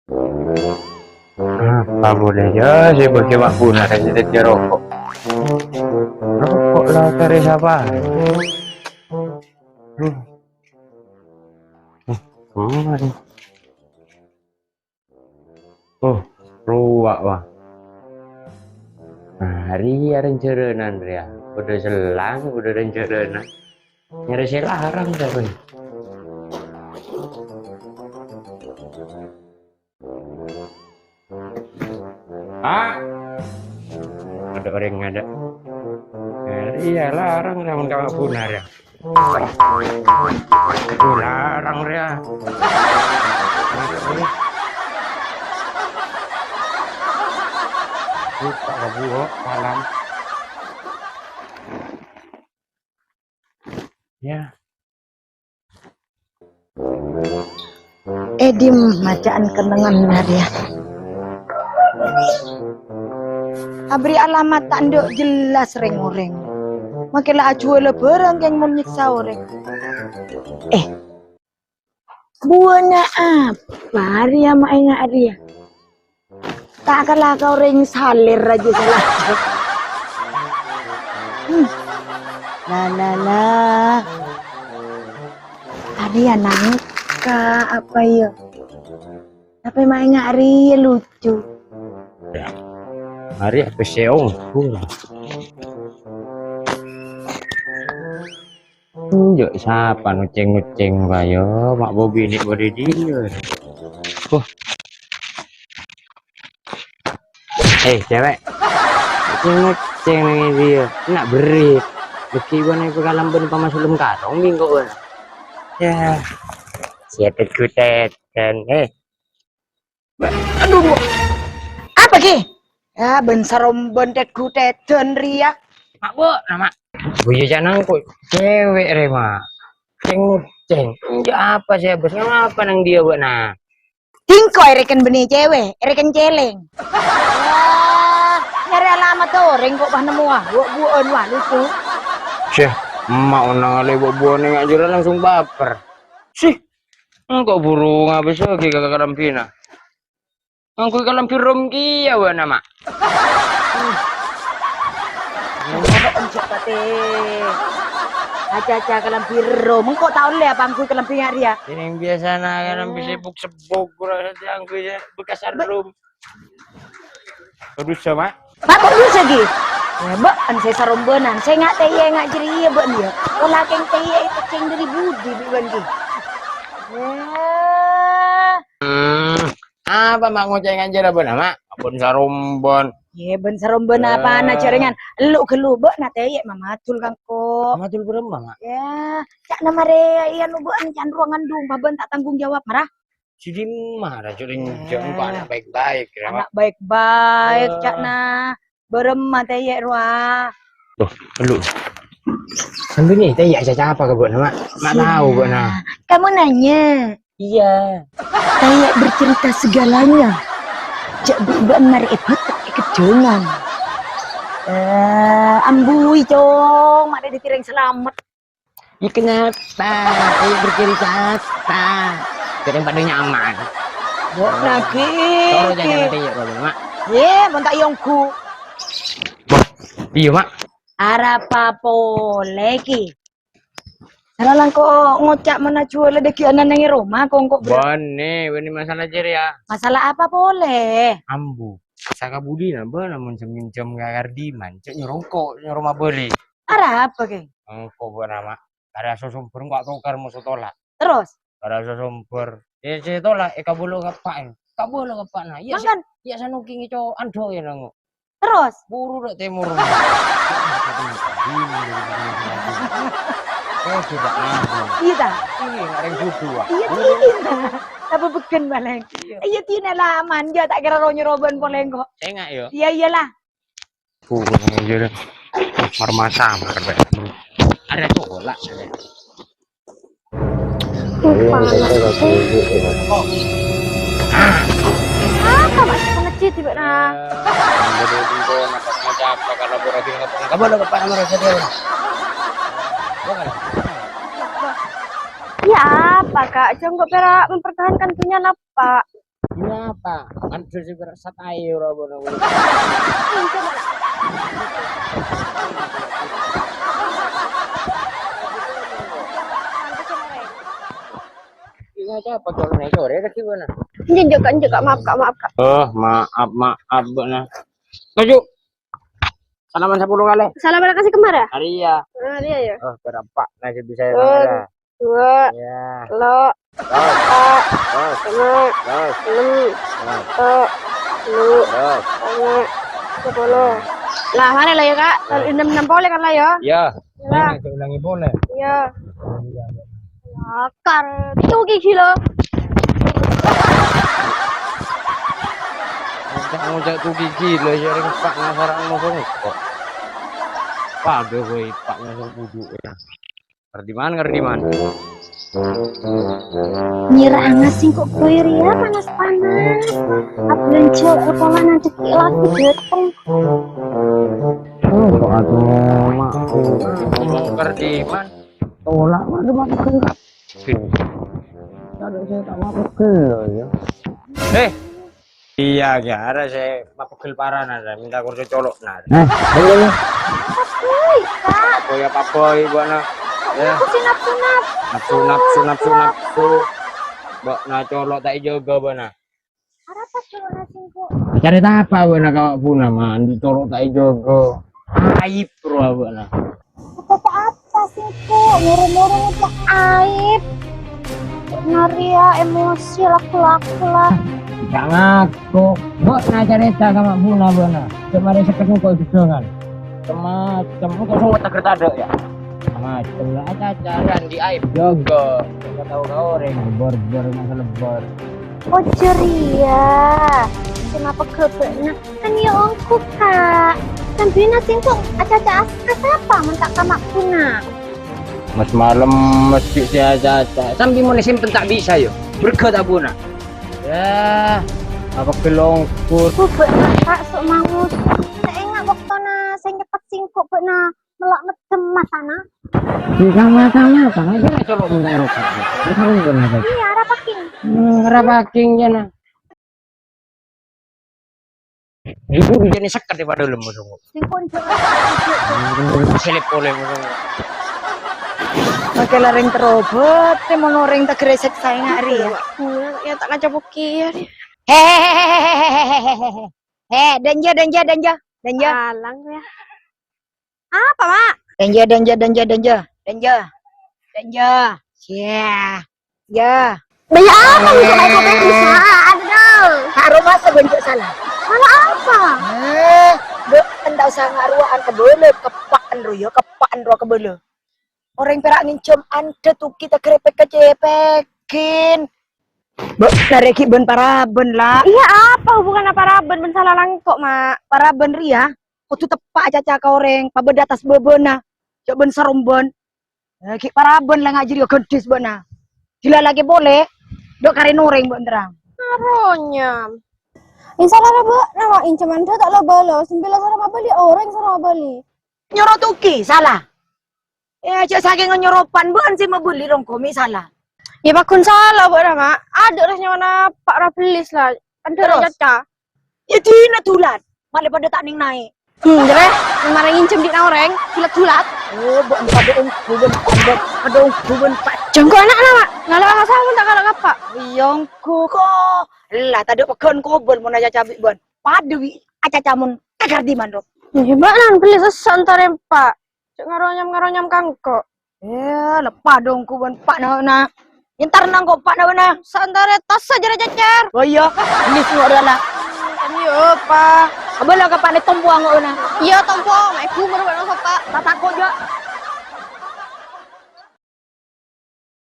Apa boleh ya sih bagi mak guna kasih tadi rokok. Rokok lah cari siapa? Kemana? Oh, ruak wah. Hari ada rencerenan ya. Udah selang, udah rencerenan. Nyari saya larang siapa nih? Ah, ada orang yang ada. Iya larang namun kamu punar ya. Larang ya. Lupa kamu malam. Ya. Edim macaan kenangan dia. Abri alamat tak nduk jelas reng-oreng. Makilah acuh leberang yang menyiksa orang. Buahnya apa dia mainnya dia? Tak kalah kau ring salir aja salah. La. Arya nangka apa ya? Tapi mainnya Arya lucu. Ya. Hari apa seong? Yuk siapa nuceng bayo mak Bobi ini body dia. Cewek. Nuceng nih dia. Nak beri. Beki gua ke kalam ben pamasulum karong minggu gua. Ya. Siapa kutet kan Aduh, Bu. Apa ki? Ya bensarom bentet kutet dan Ria. mak bu nama buya janang kok cewek rema ceng apa sih bos apa nang dia bu nah Tingkoy reken benih cewek, reken celeng. Wah, nyari alamat orang kok bah nemu ah. Buan wah lucu. sih emak unang ale buah nih aja langsung baper sih kok burung habis lagi kakak karampina angku kalampir rom kia bu nama Aja kalampir rom. Engkau tahu le apa angku kalampir dia? ini yang biasa nah kalampir sebuk kurang angku ya bekas rom terus sama Mak kok bisa ki? Ya, an saya sarombenan. Saya nggak teye nggak jeria ben dia. Olah keng teye itu ceng dari budi biban ki. Apa mak ngoceng aja lah bu nama abon sarombon Ya ben saromben apa na jaringan. Lu gelubek na teye mamatul kang kok. matul berapa mak Ya, cak nama rea iya nu beun can ruangan dung baben tak tanggung jawab marah. si marah curing jangan anak baik-baik ya Anak baik-baik cak na berem mate ye ruah. tuh lu sambil teh ya siapa ke buat nama mak tahu buat nah Kamu nanya. iya Kayak bercerita segalanya. Cak bukan mari ikut kejongan. Ambui cong, ada ditireng selamat. ya kenapa bercerita apa kira pada nyaman Bok lagi. toro jangan teh ya mak Ye, bentak yongku. iya mak Arapa lagi. Salah kok ngocak mana jual lagi anak nang rumah kok bone masalah cer ya Masalah apa boleh? ambu saka budi nambah namun seminjam gagar diman cek nyerongkok nyeroma beli Arah apa ke? engkau buat nama ada sumber nggak tukar musuh tolak Terus? ada sumber saya tolak kabulu ngapain kabulu ngapain nah iya Makan. ya sanuking itu ando ya nangu Terus? buru dak timur tidak Iya dah. ini ngareng kudu Iya tina. Apa beken baleng? Iya tina lah manja tak kira ronyo roban boleh kok. enggak yo Iya iyalah. aja marmasa ada cola Apa masih pengecit tiba nah? Ya apa kak? Jangan kok pera mempertahankan punya apa? Ini apa? Anjir sih berasa tayo ora bono. Ini aja apa kalau naik sore lagi bono. Juga maaf kak. Oh, maaf bono. Maju. Salaman 10 kali. Salam kasih kemana? Aria. Aria ya. Oh, berapa? Nasi bisa ya. 2, Ya. lo, Terus, 4, 5, terus, 6, terus, 10, terus. 10. Lah mana lah ya kak? 6 boleh kan lah ya? Ya. Ya. Saya ulangi boleh. Iya. Akar itu gigi lo. Ngajak tuh gigi lo sharing Pak Nasaran mau kok. Pade kowe Pak Nasar kudu ya. Ngerti man. Nyira angasing kok kowe ria panas-panas. Ablen cok kepala nanti lagi dateng. Oh, kok atuh mak. Ngerti man. Tolak mah cuma pegel. Ada saya tak mau pegel ya. Iya, ya ada saya mau pegel parah nada minta kursi colok nada. Boleh. Woi kak, Apa boy buana. Ya. aku sih nafsu. Nafsu. Mbak na colok tak jaga buana. Apa cowok nasi kok? Cari apa buana kau puna man dicolok tak jaga. Aib bro buana. Apa sih kok? Murung-murung itu aib. Naria emosi laku-laku lah. Jangan ngaku. Mbak na cerita sama puna buana. Kemarin sekarang kau kan. Semacam kok semua tak ada ya. Macam lah aja di aib jaga. Kau tahu kau orang bor lebor. Oh ceria. Kenapa kebena? Kan ya ongku kak. Kan bina singkong aca-aca askas apa mentak kamak puna. Mas malam mesti si aja. Sambil mau simpen tak bisa yo. Berkat abuna. Ya, apa kelongkur. Bena kak sok mangus. Saya ingat waktu na saya ngepak singkok bena melak medem masana. Jika mata-mata aja lah colok minta eropa. Betul benar. Iya, arah paking. Rapaking ya nah. Ibu jadi sekat daripada lembu sungguh. Singkong juga. Selip oleh sungguh. Pakai lareng terobot, mau noreng tak gresek saya ngari ya. Ya tak ngaca bukir. Hehehehe. Danja. Alang ya. Apa, Mak? Danja. Ya. Banyak apa nih kalau kopi bisa? Aduh. Kak Roma sebentuk salah. Salah apa? Dek endau sangat ruaan kebele, kepakan roh kebele. Orang perak ngincem anda tuh kita kerepek kecepekin. Nareki ben paraben lah. Iya apa hubungan apa raben ben salah langkok, Mak? Paraben ria. Kau tuh tepak caca ka orang, pabed atas bebena. Cok ben saromben. Ki paraben lah ngajiri gedis bena. Gila lagi boleh. Dok kare noreng mbok terang. Naronya. Insya Allah Bu, nama inceman dia tak lo balo. 9 sama beli orang sama beli. Nyoro tuki salah. Cok saking nyoropan bukan sih mau beli rong komi salah. Ya bakun salah Bu Mak. Ada rasanya mana Pak Rapelis lah. Ada Terus? caca. Ya tina tulat. Malah pada tak ning naik. Jere, kemarin ngincem di orang, tulat. Oh, bukan pada ungku ben pak. Jengko anak Mak. Ngalah sama tak kalau apa? Yongku kok. Lah tadi pekon kobol mau aja cabai bon. Padwi aca camun agar di mandok. Hebat nan beli sesantare Pak. Cek ngaronyam kangkok. Lepas dong ku bon pak na. Entar nang kok pak na. Santare tas saja cacar. Oh iya, ini semua adalah. Iya Pak. Abang lah kapan tombo angok na. Iya tompo, mek kumur Pak. Tak takut je.